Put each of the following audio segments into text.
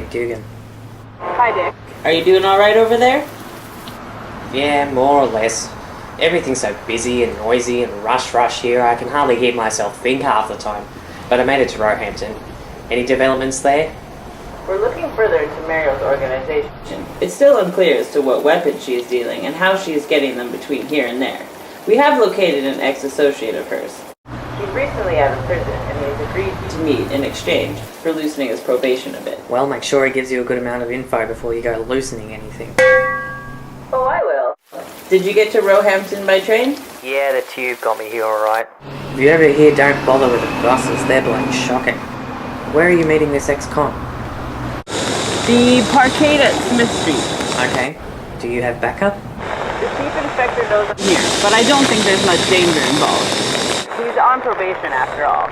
Dick Dugan. Hi, Dick. Are you doing alright over there? Yeah, more or less. Everything's so busy and noisy and rush here, I can hardly hear myself think half the time. But I made it to Roehampton. Any developments there? We're looking further into Muriel's organization. It's still unclear as to what weapons she is dealing and how she is getting them between here and there. We have located an ex-associate of hers. He's recently out of prison and he's agreed to meet in exchange for loosening his probation a bit. Well, make sure he gives you a good amount of info before you go loosening anything. Oh, I will. Did you get to Roehampton by train? Yeah, the tube got me here alright. If you ever hear don't bother with the buses, they're bloody shocking. Where are you meeting this ex-con? The parkade at Smith Street. Okay. Do you have backup? The chief inspector knows I'm here, but I don't think there's much danger involved. He's on probation after all.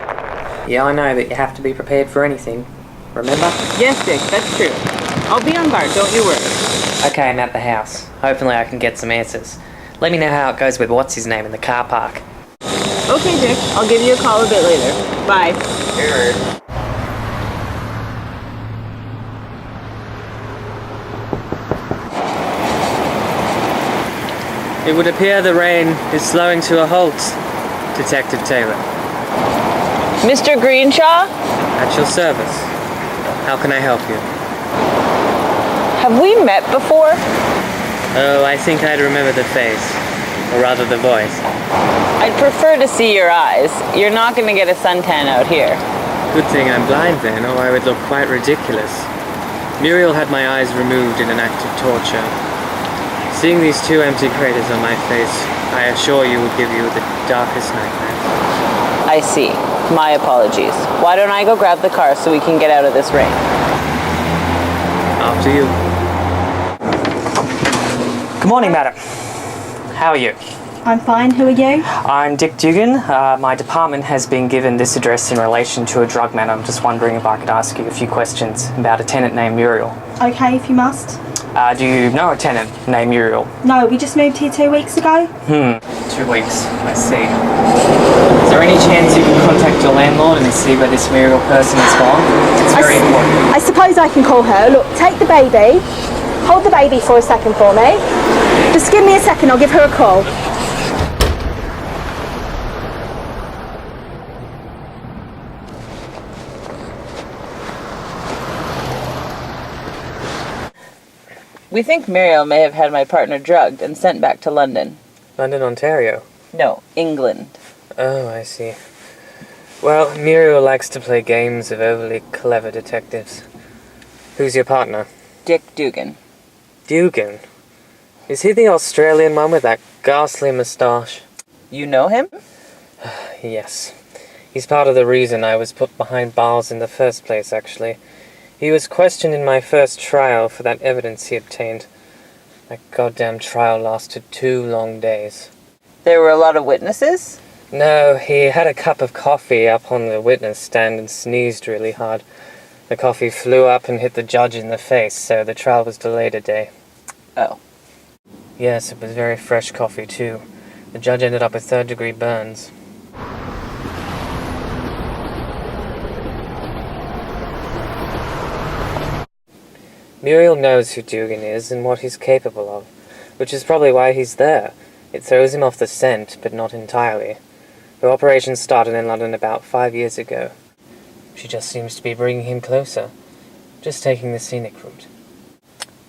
Yeah, I know, but you have to be prepared for anything. Remember? Yes, Dick, that's true. I'll be on guard, don't you worry. Okay, I'm at the house. Hopefully I can get some answers. Let me know how it goes with what's-his-name in the car park. Okay, Dick. I'll give you a call a bit later. Bye. Sure. It would appear the rain is slowing to a halt, Detective Taylor. Mr. Greenshaw? At your service. How can I help you? Have we met before? Oh, I think I'd remember the face. Or rather the voice. I'd prefer to see your eyes. You're not going to get a suntan out here. Good thing I'm blind then, or I would look quite ridiculous. Muriel had my eyes removed in an act of torture. Seeing these two empty craters on my face, I assure you would give you the darkest nightmares. I see. My apologies. Why don't I go grab the car so we can get out of this rain? After you. Good morning, madam. How are you? I'm fine. Who are you? I'm Dick Dugan. My department has been given this address in relation to a drug matter. I'm just wondering if I could ask you a few questions about a tenant named Muriel. Okay, if you must. Do you know a tenant named Muriel? No, we just moved here 2 weeks ago. 2 weeks. I see. Is there any chance you can contact your landlord and see where this Muriel person is gone? It's very important. I suppose I can call her. Look, take the baby. Hold the baby for a second for me. Just give me a second, I'll give her a call. We think Muriel may have had my partner drugged and sent back to London. London, Ontario? No, England. Oh, I see. Well, Muriel likes to play games of overly clever detectives. Who's your partner? Dick Dugan. Dugan? Is he the Australian one with that ghastly moustache? You know him? Yes. He's part of the reason I was put behind bars in the first place, actually. He was questioned in my first trial for that evidence he obtained. That goddamn trial lasted 2 long days. There were a lot of witnesses? No, he had a cup of coffee up on the witness stand and sneezed really hard. The coffee flew up and hit the judge in the face, so the trial was delayed a day. Oh. Yes, it was very fresh coffee, too. The judge ended up with third-degree burns. Muriel knows who Dugan is and what he's capable of, which is probably why he's there. It throws him off the scent, but not entirely. The operation started in London about 5 years ago. She just seems to be bringing him closer, just taking the scenic route.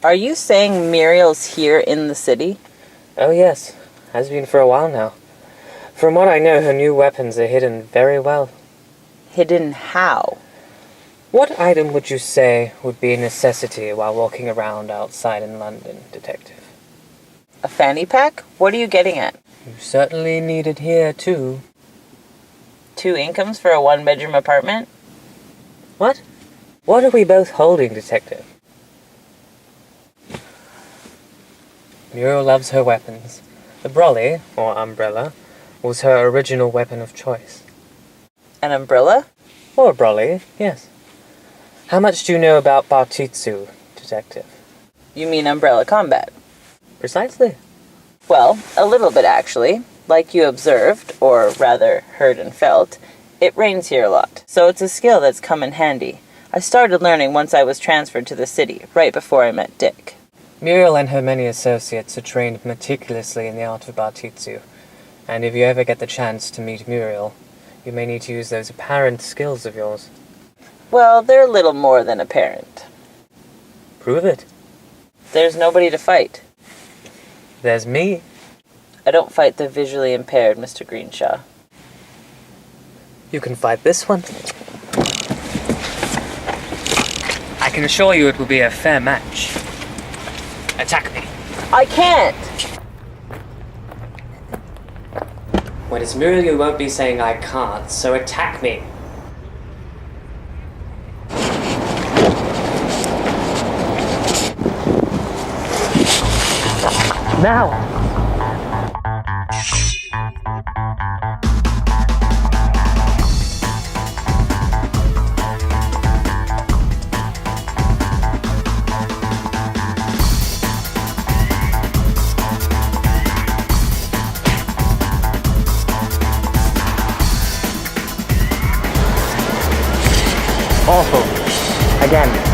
Are you saying Muriel's here in the city? Oh yes, has been for a while now. From what I know, her new weapons are hidden very well. Hidden how? What item would you say would be a necessity while walking around outside in London, Detective? A fanny pack? What are you getting at? You certainly need it here, too. 2 incomes for a 1-bedroom apartment? What? What are we both holding, Detective? Muriel loves her weapons. The brolly, or umbrella, was her original weapon of choice. An umbrella? Or a brolly, yes. How much do you know about Bartitsu, Detective? You mean umbrella combat? Precisely. Well, a little bit actually. Like you observed, or rather heard and felt, it rains here a lot. So it's a skill that's come in handy. I started learning once I was transferred to the city, right before I met Dick. Muriel and her many associates are trained meticulously in the art of Bartitsu, and if you ever get the chance to meet Muriel, you may need to use those apparent skills of yours. Well, they're little more than apparent. Prove it. There's nobody to fight. There's me. I don't fight the visually impaired, Mr. Greenshaw. You can fight this one. I can assure you it will be a fair match. Attack me. I can't! When it's Muriel, you won't be saying I can't, so attack me. Now! Awful. Again.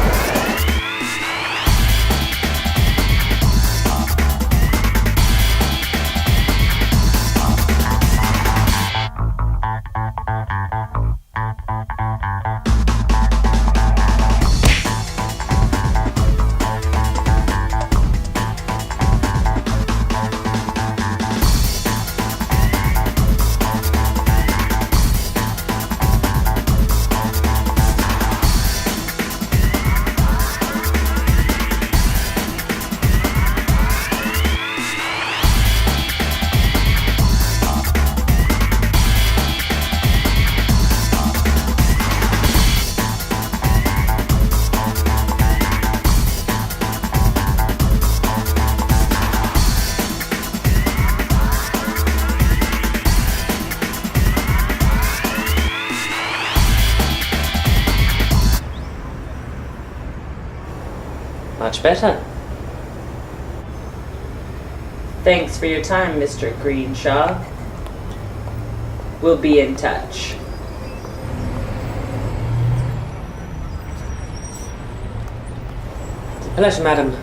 Much better. Thanks for your time, Mr. Greenshaw. We'll be in touch. The pleasure, madam,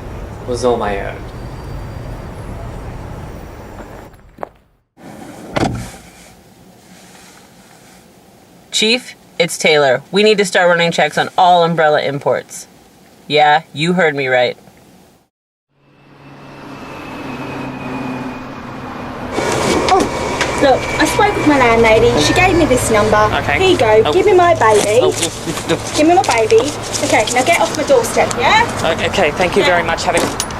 was all my own. Chief, it's Taylor. We need to start running checks on all umbrella imports. Yeah, you heard me right. Oh, look, I spoke with my landlady. She gave me this number. Okay. Here you go. Oh. Give me my baby. Oh, Give me my baby. Okay, now get off my doorstep, yeah? okay, thank you very much. Have a